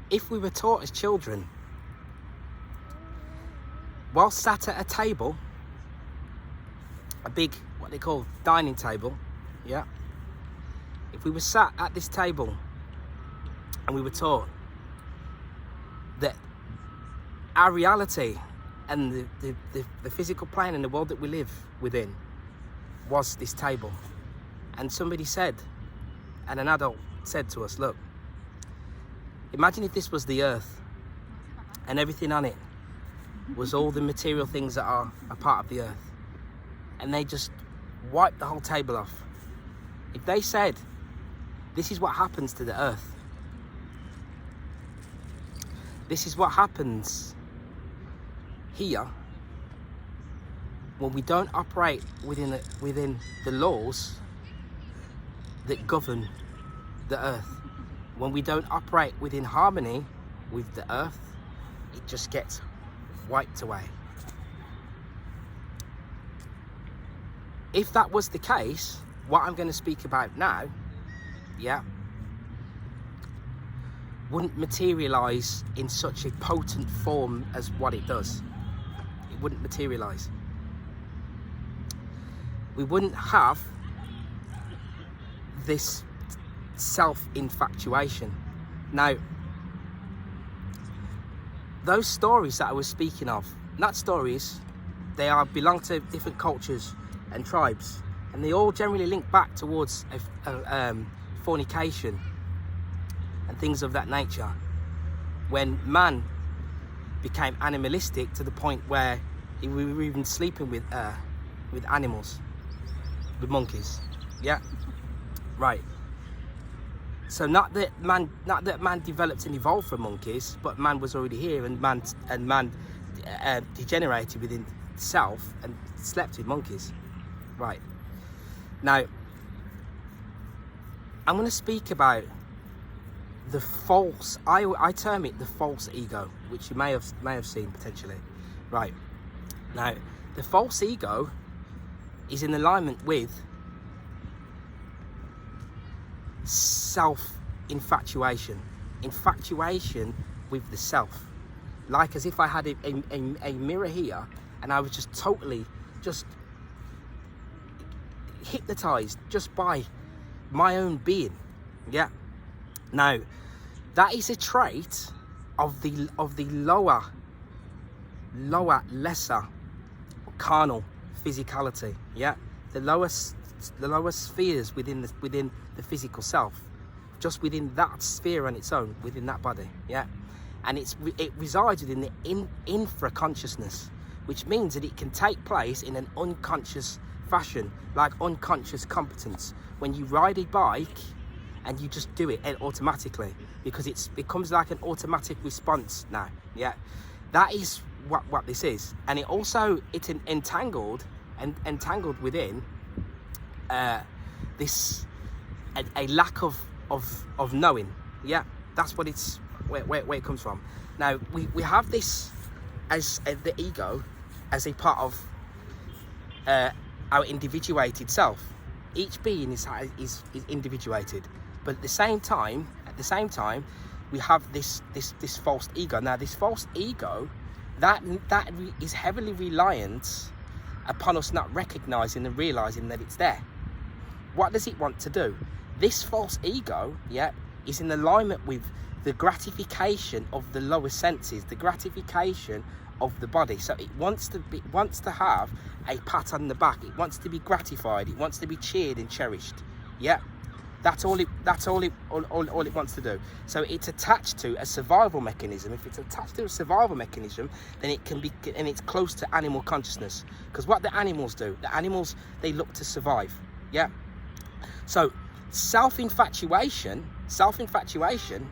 if we were taught as children, while sat at a table, a big, what they call dining table, yeah, if we were sat at this table and we were taught that our reality and the physical plane and the world that we live within was this table, and somebody said, and an adult said to us, look, imagine if this was the earth and everything on it was all the material things that are a part of the earth, and they just wiped the whole table off. If they said, this is what happens to the earth, this is what happens here when we don't operate within the laws that govern the earth, when we don't operate within harmony with the earth, it just gets wiped away. If that was the case, what I'm going to speak about now, yeah, wouldn't materialize in such a potent form as what it does. It wouldn't materialize. We wouldn't have this self-infatuation. Now, those stories that I was speaking of, not stories, they belong to different cultures and tribes, and they all generally link back towards fornication and things of that nature, when man became animalistic to the point where we were even sleeping with animals, with monkeys. Yeah, right. So not that man developed and evolved from monkeys, but man was already here, and man degenerated within itself and slept with monkeys. Right. Now, I'm going to speak about the false, I term it the false ego, which you may have seen potentially. Right. Now, the false ego is in alignment with self-infatuation. Infatuation with the self. Like as if I had a mirror here and I was just totally hypnotized just by my own being. Yeah. Now, that is a trait of the lower, lesser, carnal physicality. Yeah, the lower spheres within the physical self, just within that sphere on its own, within that body. Yeah, and it resides within the infra consciousness, which means that it can take place in an unconscious fashion, like unconscious competence. When you ride a bike and you just do it automatically, because it becomes like an automatic response now. Yeah, that is what this is. And it's entangled within this a lack of knowing. Yeah, that's what it's where it comes from. Now we have this as the ego as a part of our individuated self. Each being is individuated, but at the same time we have this false ego. Now this false ego that is heavily reliant upon us not recognizing and realizing that it's there. What does it want to do? This false ego, yeah, is in alignment with the gratification of the lower senses, the gratification of the body. So it wants to have a pat on the back. It wants to be gratified. It wants to be cheered and cherished. Yeah, that's all it wants to do. So it's attached to a survival mechanism. If it's attached to a survival mechanism, then it can be, and it's close to animal consciousness. Because what the animals do, they look to survive. Yeah. So self-infatuation,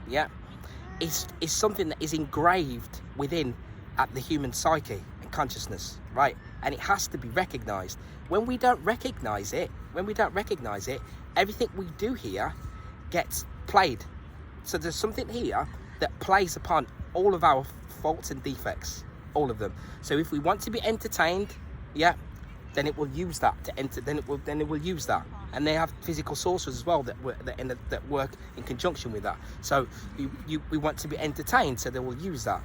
yeah, is something that is engraved within at the human psyche and consciousness, right? And it has to be recognized. When we don't recognize it, everything we do here gets played. So there's something here that plays upon all of our faults and defects, all of them. So if we want to be entertained, yeah, then it will use that to enter. Then it will use that. and they have physical sources as well that work in conjunction with that. So we want to be entertained, so they will use that.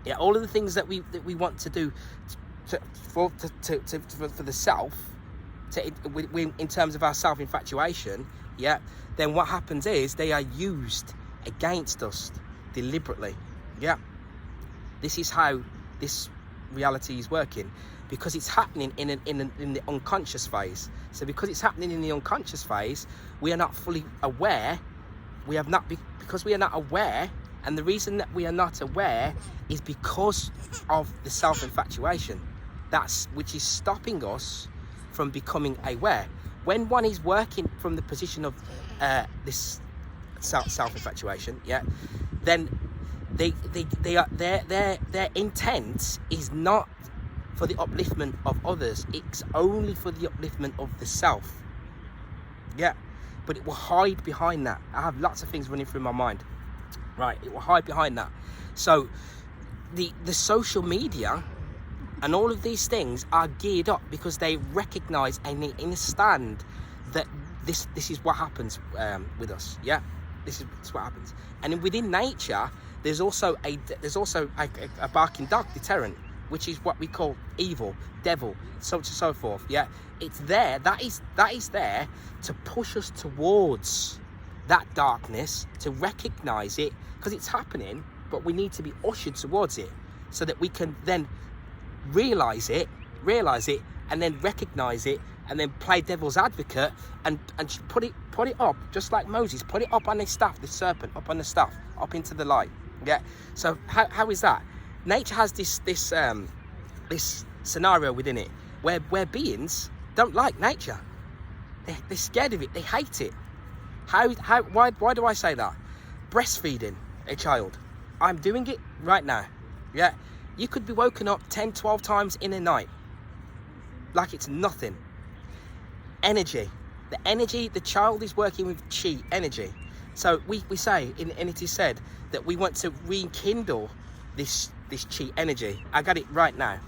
Yeah, all of the things that we want to do for the self, in terms of our self-infatuation, yeah, then what happens is they are used against us deliberately. Yeah, this is how this reality is working, because it's happening in the unconscious phase. So because it's happening in the unconscious phase, we are not fully aware. Because we are not aware, and the reason that we are not aware is because of the self-infatuation. Which is stopping us from becoming aware. When one is working from the position of this self-infatuation, yeah, then their intent is not for the upliftment of others. It's only for the upliftment of the self. Yeah, but it will hide behind that. I have lots of things running through my mind. Right, it will hide behind that. So the social media and all of these things are geared up because they recognize and they understand that this is what happens with us. Yeah, this is what happens. And within nature, there's also a barking dog deterrent, which is what we call evil, devil, so on and so forth. Yeah, it's there. That is there to push us towards that darkness, to recognize it, because it's happening, but we need to be ushered towards it so that we can then realize it, and then recognize it, and then play devil's advocate and put it up, just like Moses put it up on his staff, the serpent up on the staff, up into the light. Yeah. So how is that? Nature has this scenario within it where beings don't like nature. They're scared of it. They hate it. Why do I say that? Breastfeeding a child. I'm doing it right now. Yeah. You could be woken up 10, 12 times in a night. Like it's nothing. Energy. The child is working with chi, energy. So we say, and it is said, that we want to rekindle this chi energy. I got it right now.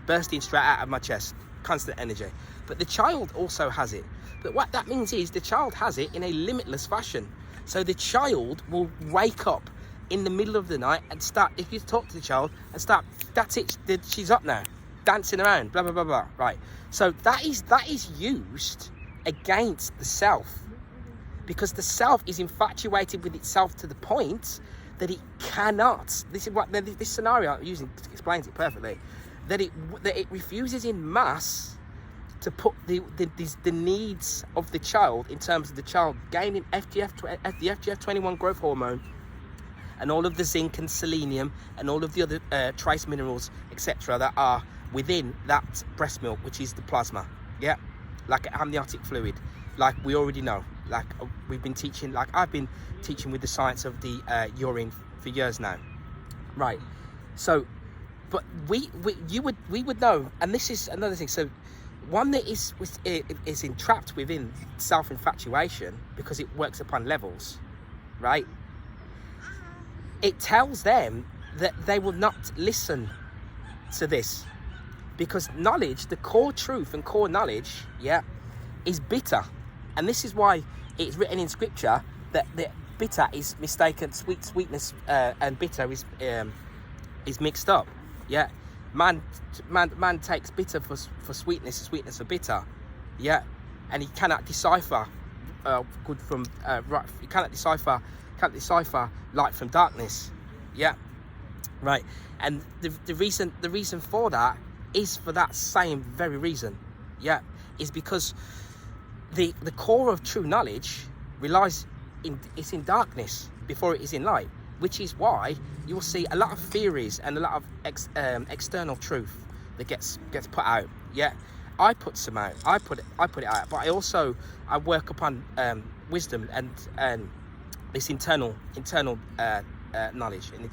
Bursting straight out of my chest. Constant energy. But the child also has it. But what that means is the child has it in a limitless fashion. So the child will wake up in the middle of the night and start, if you talk to the child and start, that's it, she's up now, dancing around, blah, blah, blah, blah, right? So that is used against the self, because the self is infatuated with itself to the point that it cannot, this is what this scenario I'm using explains it perfectly, that it refuses in mass to put the needs of the child, in terms of the child gaining the FGF21 growth hormone, and all of the zinc and selenium and all of the other trace minerals, etc., that are within that breast milk, which is the plasma. Yeah, like amniotic fluid, like we already know. Like we've been teaching, like I've been teaching with the science of the urine for years now. Right. So, but we would know, and this is another thing. So, one that is entrapped within self-infatuation because it works upon levels, right? It tells them that they will not listen to this, because knowledge, the core truth and core knowledge, yeah, is bitter. And this is why it's written in scripture that the bitter is mistaken, sweetness and bitter is mixed up. Yeah, man takes bitter for sweetness, sweetness for bitter. Yeah, and he cannot decipher good from right. He cannot decipher light from darkness. Yeah, right. And the reason for that is for that same very reason. Yeah, is because the core of true knowledge it's in darkness before it is in light, which is why you will see a lot of theories and a lot of external truth that gets put out. Yeah, I put some out. I put it out, but I work upon wisdom and this internal knowledge and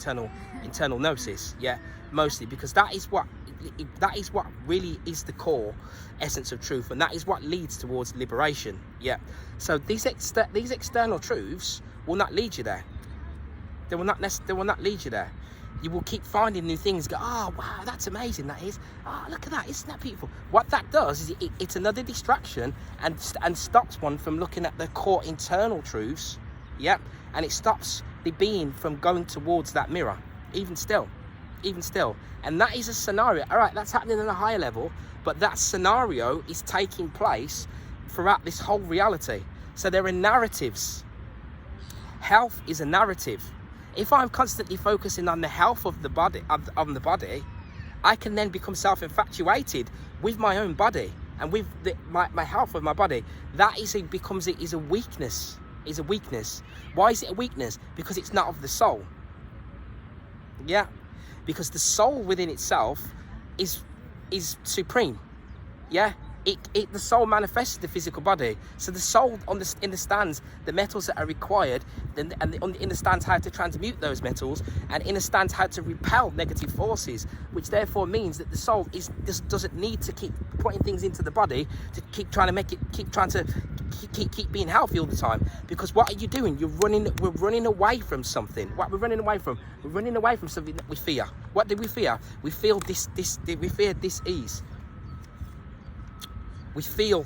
internal gnosis. Yeah, mostly because that is what really is the core essence of truth, and that is what leads towards liberation. Yeah. So these external truths will not lead you there. They will not lead you there. you will keep finding new things. Go, oh wow, that's amazing, that is. Oh, look at that, isn't that beautiful? What that does is it's another distraction and stops one from looking at the core internal truths. Yep. And it stops the being from going towards that mirror, even still. And that is a scenario. All right, that's happening on a higher level, but that scenario is taking place throughout this whole reality. So there are narratives. Health is a narrative. If I'm constantly focusing on the health of the body, on the body, I can then become self-infatuated with my own body and with my health of my body. That is a weakness. Is a weakness. Why is it a weakness? Because it's not of the soul. Yeah, because the soul within itself is supreme. Yeah, the soul manifests the physical body. So the soul understands the metals that are required, and understands how to transmute those metals, and understands how to repel negative forces, which therefore means that the soul doesn't need to keep putting things into the body to keep trying to keep being healthy all the time. Because what are you doing? We're running away from something. What we're running away from? We're running away from something that we fear. What do we fear? We feel we fear dis-ease. We fear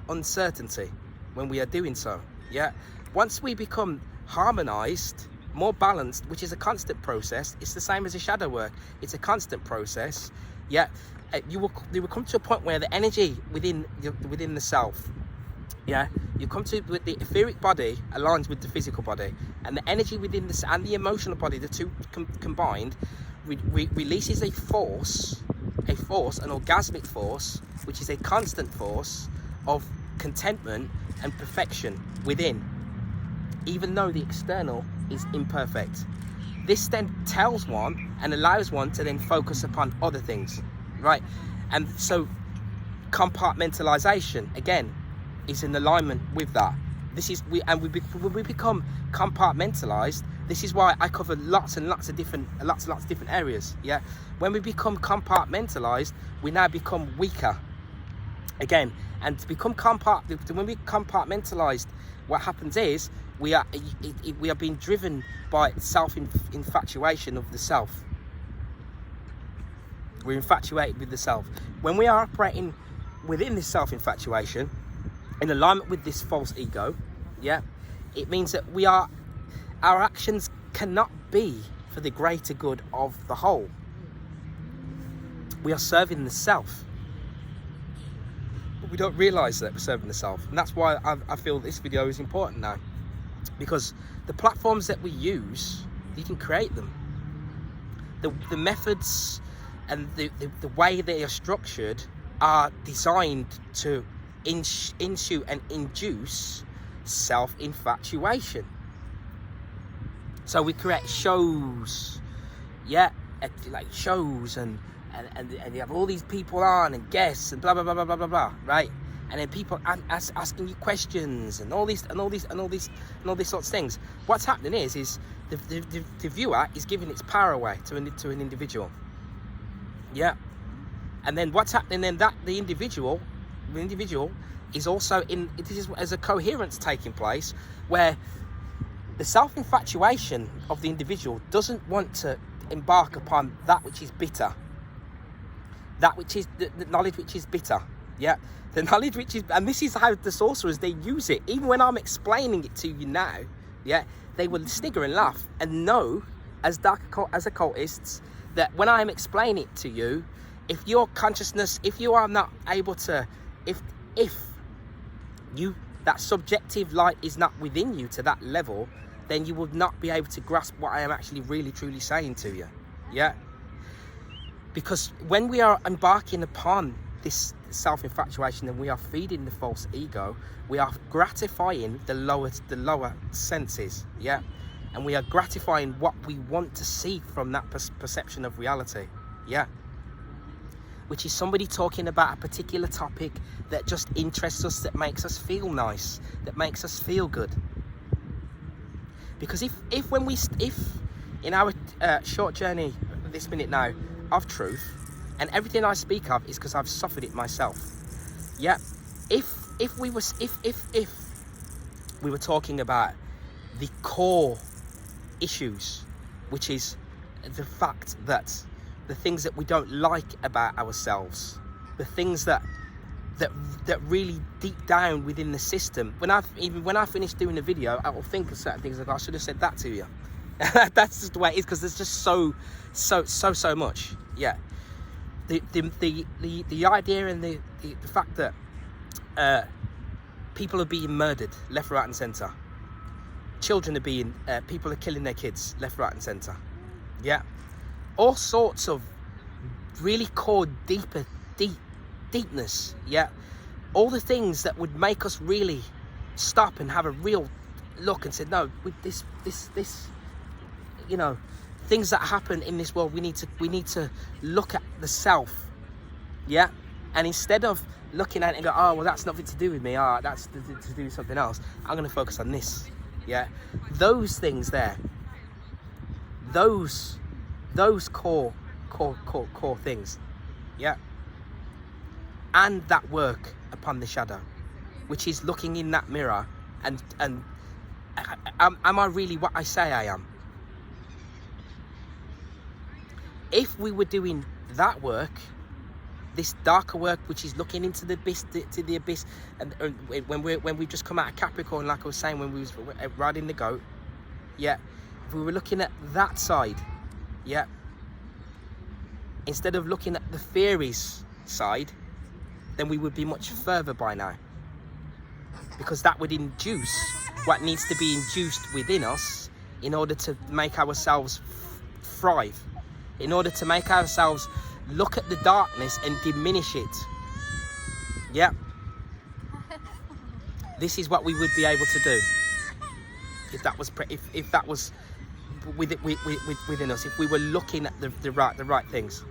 uncertainty when we are doing so. Yeah. Once we become harmonized, more balanced, which is a constant process. It's the same as a shadow work. It's a constant process. Yeah. You will come to a point where the energy within the self, yeah, you come to with the etheric body aligns with the physical body, and the energy within this and the emotional body, the two combined, releases a force, an orgasmic force, which is a constant force of contentment and perfection within, even though the external is imperfect. This then tells one and allows one to then focus upon other things, right? And so compartmentalization again is in alignment with that. When we become compartmentalized, this is why I cover lots and lots of different areas. Yeah, when we become compartmentalized, we now become weaker again. And to become when we compartmentalized, what happens is we are being driven by self-infatuation of the self. We're infatuated with the self. When we are operating within this self-infatuation, in alignment with this false ego, yeah, it means that our actions cannot be for the greater good of the whole. We are serving the self. But we don't realise that we're serving the self. And that's why I feel this video is important now. Because the platforms that we use, you can create them. The methods and the way they are structured are designed to ensue and induce self-infatuation. So we create shows, yeah, like shows and you have all these people on and guests and blah blah blah blah blah blah blah, right? And then people asking you questions and all these sorts of things. What's happening is the viewer is giving its power away to an individual, yeah. And then what's happening then, that the individual is also as a coherence taking place, where the self-infatuation of the individual doesn't want to embark upon that which is bitter, that which is the knowledge which is bitter, yeah, the knowledge which is, and this is how the sorcerers, they use it. Even when I'm explaining it to you now, yeah, they will snigger and laugh and know, as occultists, that when I'm explaining it to you, if your consciousness, if you are not able to, if that subjective light is not within you to that level, then you will not be able to grasp what I am actually really truly saying to you. Yeah, because when we are embarking upon this self-infatuation and we are feeding the false ego, we are gratifying the lower senses, yeah, and we are gratifying what we want to see from that perception of reality, yeah, which is somebody talking about a particular topic that just interests us, that makes us feel nice, that makes us feel good. Because if in our short journey this minute now of truth, and everything I speak of is because I've suffered it myself, yeah, if we were talking about the core issues which is the fact that the things that we don't like about ourselves, the things that really deep down within the system, when I finish doing the video, I will think of certain things like, I should have said that to you. That's just the way it is, because there's just so much. Yeah, the idea and the fact that people are being murdered left, right and centre. Children are being, people are killing their kids left, right and centre. Yeah, all sorts of really core deepness. Yeah, all the things that would make us really stop and have a real look and say, no, with this, you know, things that happen in this world, we need to look at the self. Yeah, and instead of looking at it and go, oh well, that's nothing to do with me, that's to do with something else, I'm going to focus on this. Yeah, those things there, those core things. Yeah, and that work upon the shadow, which is looking in that mirror and am I really what I say I am? If we were doing that work, this darker work, which is looking into the abyss, and when we just come out of Capricorn, like I was saying when we was riding the goat, yeah, if we were looking at that side, yeah, instead of looking at the theories side, then we would be much further by now, because that would induce what needs to be induced within us in order to make ourselves thrive, in order to make ourselves look at the darkness and diminish it. Yeah, this is what we would be able to do if that was if that was within us, if we were looking at the right things.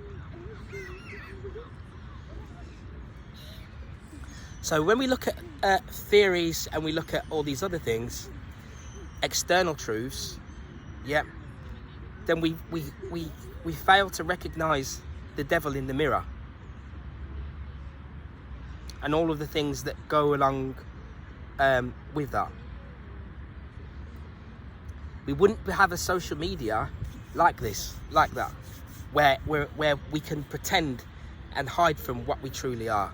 So when we look at theories and we look at all these other things, external truths, yeah, then we fail to recognize the devil in the mirror and all of the things that go along with that. We wouldn't have a social media like this, like that, where we can pretend and hide from what we truly are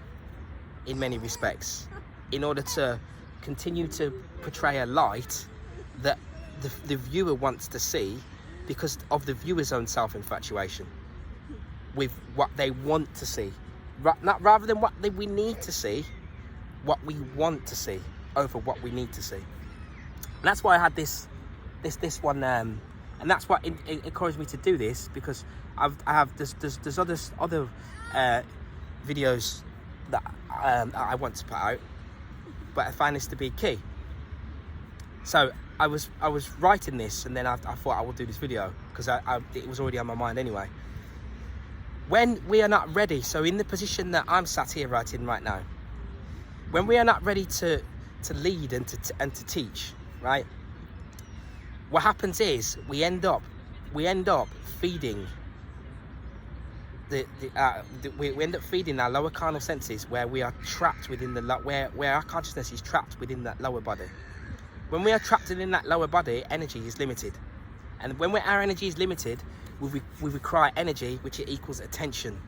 in many respects, in order to continue to portray a light that the viewer wants to see, because of the viewer's own self-infatuation with what they want to see, rather than what we need to see, what we want to see over what we need to see. And that's why I had this one, and that's what encouraged me to do this, because there's other videos that I want to put out, but I find this to be key. So I was writing this, and then I thought I will do this video because it was already on my mind anyway. When we are not ready, so in the position that I'm sat here writing right now, when we are not ready to lead and to teach, right? What happens is we end up feeding we end up feeding our lower carnal senses, where we are trapped within where our consciousness is trapped within that lower body. When we are trapped within that lower body, energy is limited, and when our energy is limited, we require energy which equals attention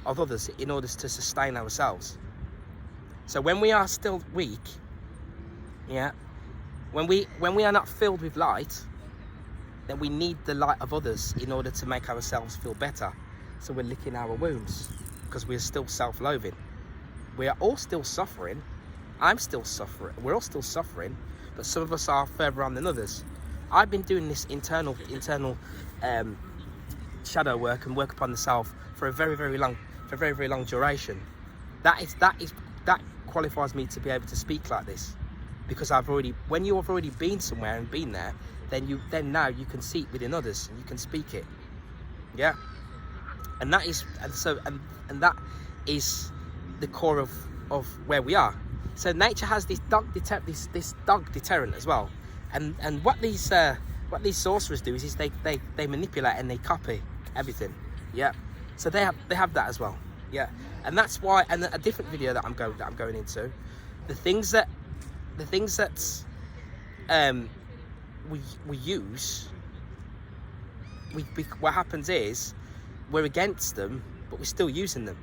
of others in order to sustain ourselves. So when we are still weak, yeah, when we are not filled with light, then we need the light of others in order to make ourselves feel better. So we're licking our wounds because we're still self-loathing. We are all still suffering. I'm still suffering. We're all still suffering, but some of us are further on than others. I've been doing this internal shadow work and work upon the self for a very long duration. That qualifies me to be able to speak like this, because when you have already been somewhere and been there, then now you can see it within others and you can speak it. Yeah, and that is that is the core of where we are. So nature has this dog deterrent as well, and what these sorcerers do is they manipulate and they copy everything. Yeah, so they have that as well. Yeah, and that's why. And a different video that I'm going into, the things that we use what happens is we're against them, but we're still using them.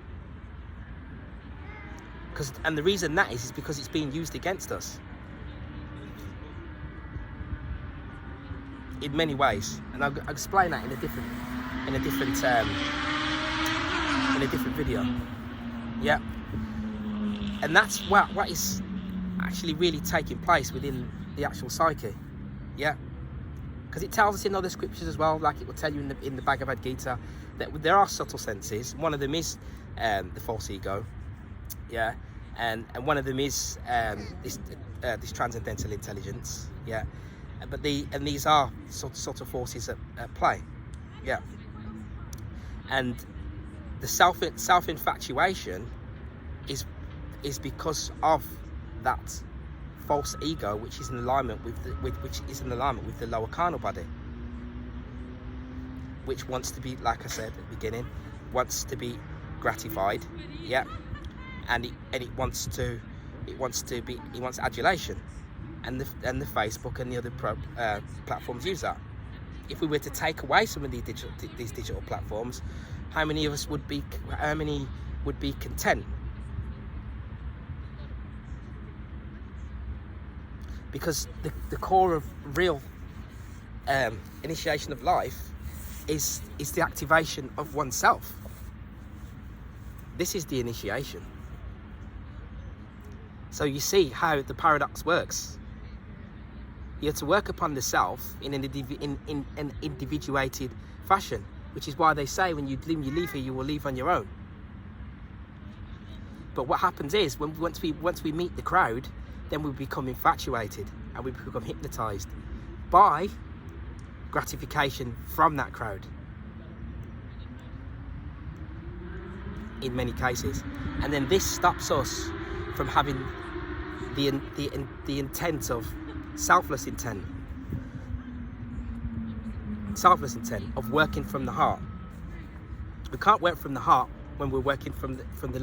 And the reason that is because it's being used against us in many ways, and I'll explain that in a different video. Yeah, and that's what is actually really taking place within the actual psyche. Yeah, because it tells us in other scriptures as well, like it will tell you in the Bhagavad Gita, that there are subtle senses. One of them is the false ego. Yeah, and one of them is this transcendental intelligence. Yeah, but these are sort of forces at play. Yeah, and the self infatuation is because of that false ego, which is in alignment with the lower carnal body, which wants to be, like I said at the beginning, wants to be gratified. Yeah, and it wants adulation, and the Facebook and the other platforms use that. If we were to take away some of these digital platforms, how many of us would be content? Because the core of real initiation of life is the activation of oneself. This is the initiation. So you see how the paradox works. You have to work upon the self in an individuated fashion, which is why they say when you leave here, you will leave on your own. But what happens is, once we meet the crowd, then we become infatuated and we become hypnotized by gratification from that crowd. In many cases, and then this stops us from having the intent of selfless intent of working from the heart. We can't work from the heart when we're working from the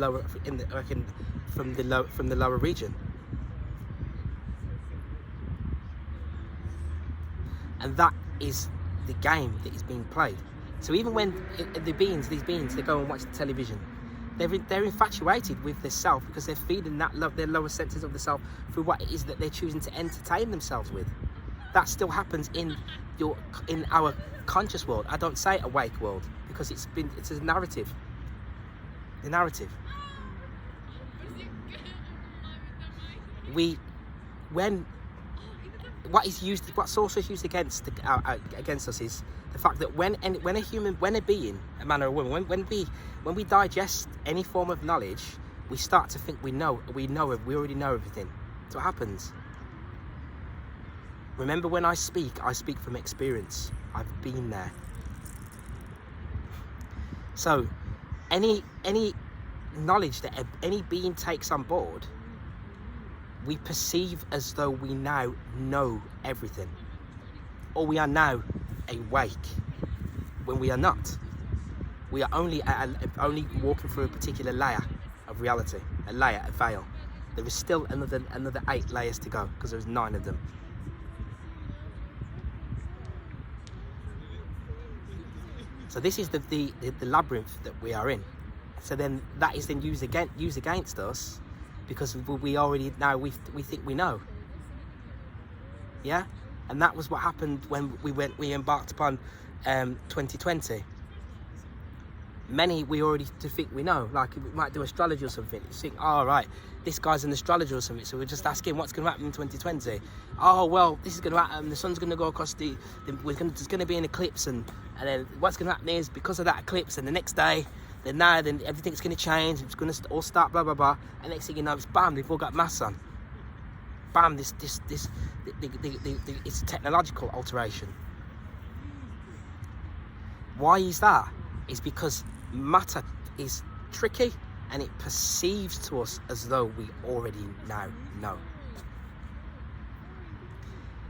lower region. And that is the game that is being played. So even when these beings, they go and watch the television, they're infatuated with their self because they're feeding their lower senses of the self through what it is that they're choosing to entertain themselves with. That still happens in our conscious world. I don't say awake world because it's a narrative. The narrative. What source is used against us is the fact that when a being, a man or a woman, when we digest any form of knowledge, we start to think we already know everything. That's what happens. Remember, when I speak from experience. I've been there. So any knowledge that any being takes on board, we perceive as though we now know everything, or we are now awake, when we are not. We are only walking through a particular layer of reality, a veil. There is still another 8 layers to go, because there's 9 of them. So this is the labyrinth that we are in. So then that is then used against us, because we already now we think we know. Yeah, and that was what happened when we embarked upon 2020. Many we already think we know, like we might do astrology or something. You think, oh right, this guy's an astrologer or something, so we're just asking what's going to happen in 2020. Oh well, this is going to happen. The sun's going to go across there's going to be an eclipse, and then what's going to happen is because of that eclipse, and the next day. Then everything's going to change. It's going to all start blah blah blah. And next thing you know, it's bam. They've all got masks on. Bam. It's a technological alteration. Why is that? It's because matter is tricky, and it perceives to us as though we already now know.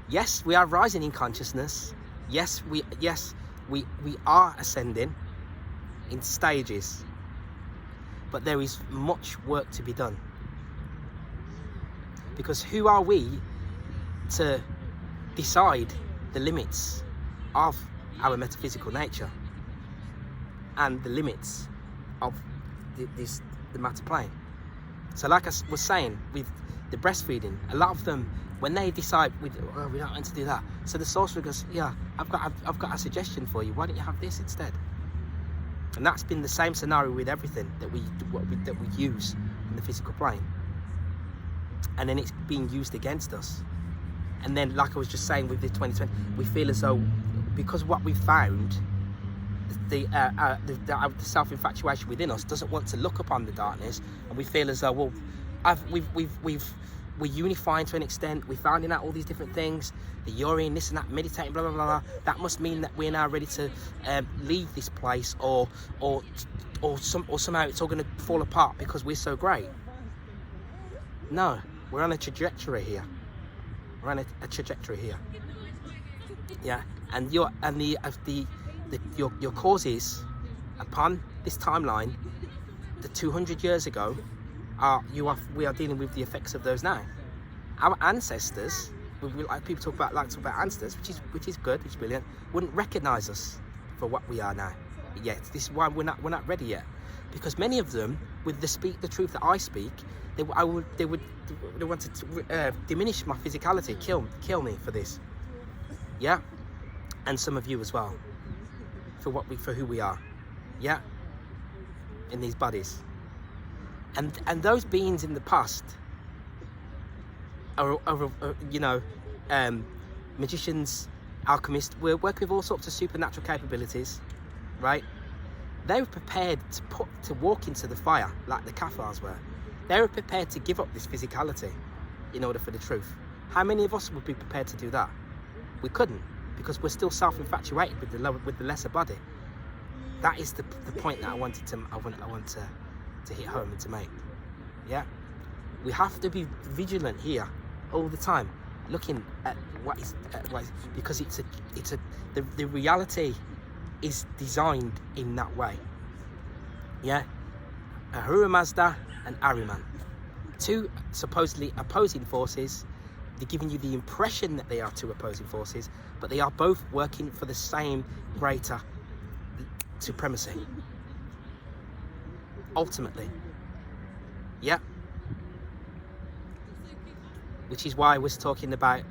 Yes, we are rising in consciousness. Yes, we are ascending in stages, but there is much work to be done, because who are we to decide the limits of our metaphysical nature and the limits of the matter plane. So like I was saying with the breastfeeding, a lot of them, when they decide we don't want to do that, so the sorcerer goes, yeah, I've got a suggestion for you. Why don't you have this instead? And that's been the same scenario with everything that we use in the physical plane. And then it's being used against us. And then, like I was just saying with the 2020, we feel as though because what we found, the self-infatuation within us doesn't want to look upon the darkness, and we feel as though, well, we're unifying to an extent. We're finding out all these different things, the urine, this and that, meditating, blah blah blah. That must mean that we're now ready to leave this place, or somehow it's all going to fall apart because we're so great. No, we're on a trajectory here. We're on a trajectory here. Yeah, and your causes upon this timeline, the 200 years ago, we are dealing with the effects of those now. Our ancestors, like people talk about ancestors, which is good, which is brilliant, wouldn't recognise us for what we are now yet. This is why we're not ready yet, because many of them, with the truth that I speak, they wanted to diminish my physicality, kill me for this. Yeah, and some of you as well, for who we are. Yeah, in these bodies. And those beings in the past are magicians, alchemists. We're working with all sorts of supernatural capabilities, right? They were prepared to walk into the fire like the Cathars were. They were prepared to give up this physicality in order for the truth. How many of us would be prepared to do that? We couldn't, because we're still self-infatuated with the lesser body. That is the point that I want to hit home and to make. Yeah, we have to be vigilant here all the time, looking at what is because the reality is designed in that way. Yeah, Ahura Mazda and Ahriman, two supposedly opposing forces. They're giving you the impression that they are two opposing forces, but they are both working for the same greater supremacy. Ultimately, yeah. Which is why I was talking about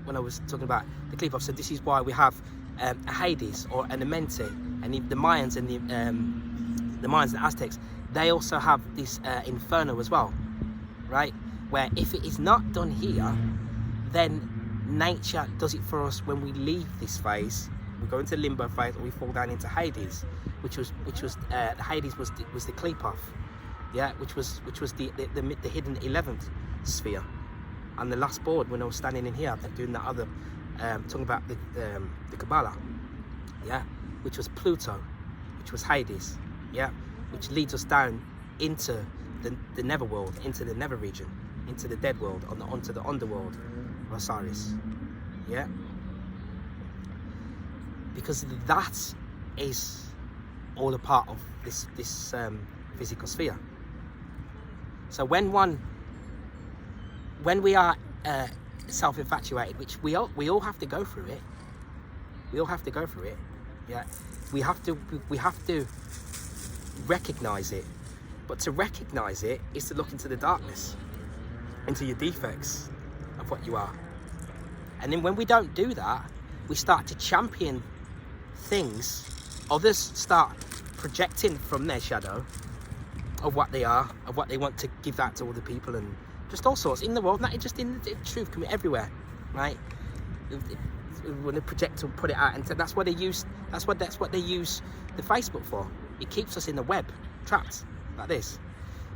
when I was talking about the Qliphoth. So this is why we have a Hades or an Amenti, and the Mayans and the Mayans and Aztecs. They also have this Inferno as well, right? Where if it is not done here, then nature does it for us when we leave this phase. We go into limbo phase, or we fall down into Hades, which was Hades was the Qliphoth, yeah, which was the hidden 11th sphere. And the last board, when I was standing in here doing that other talking about the Kabbalah, yeah, which was Pluto, which was Hades, yeah, which leads us down into the netherworld, into the nether region, into the dead world, onto the underworld of Osiris, yeah. Because that is all a part of this physical sphere. So when we are self-infatuated, which we all have to go through it. We all have to go through it. Yeah, we have to recognize it. But to recognize it is to look into the darkness, into your defects of what you are. And then when we don't do that, we start to champion things. Others start projecting from their shadow of what they are, of what they want to give out to other people, and just all sorts in the world, not just in the truth, can be everywhere, right? When they project to put it out, and that's what they use. That's what they use the Facebook for. It keeps us in the web, trapped like this.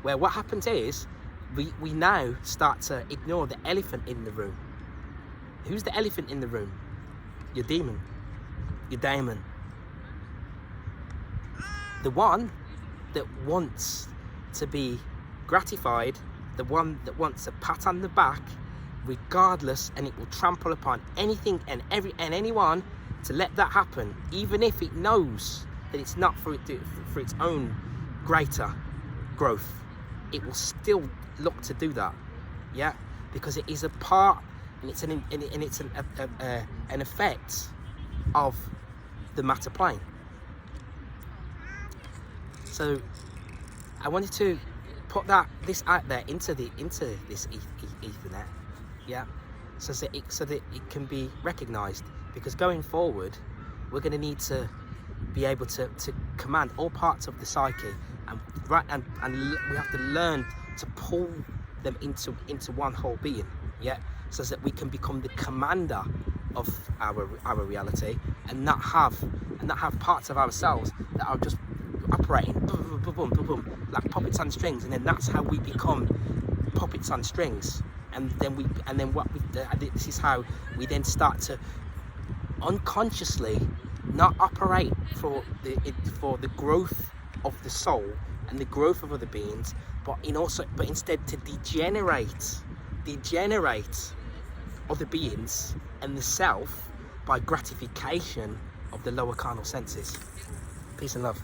Where what happens is we now start to ignore the elephant in the room. Who's the elephant in the room? Your demon, your daemon. The one that wants to be gratified, the one that wants a pat on the back, regardless, and it will trample upon anything and anyone to let that happen, even if it knows that it's not for its own greater growth. It will still look to do that, yeah, because it is a part, and it's an effect of the matter plane. So I wanted to put this out there into this Ethernet, yeah, so that it can be recognized, because going forward we're going to need to be able to command all parts of the psyche, and we have to learn to pull them into one whole being, yeah, so that we can become the commander of our reality, and not have parts of ourselves that are just operating boom, boom, boom, boom, boom, like puppets on strings. And then that's how we become puppets on strings. And then this is how we then start to unconsciously not operate for the growth of the soul and the growth of other beings, but instead to degenerate other beings and the self by gratification of the lower carnal senses. Peace and love.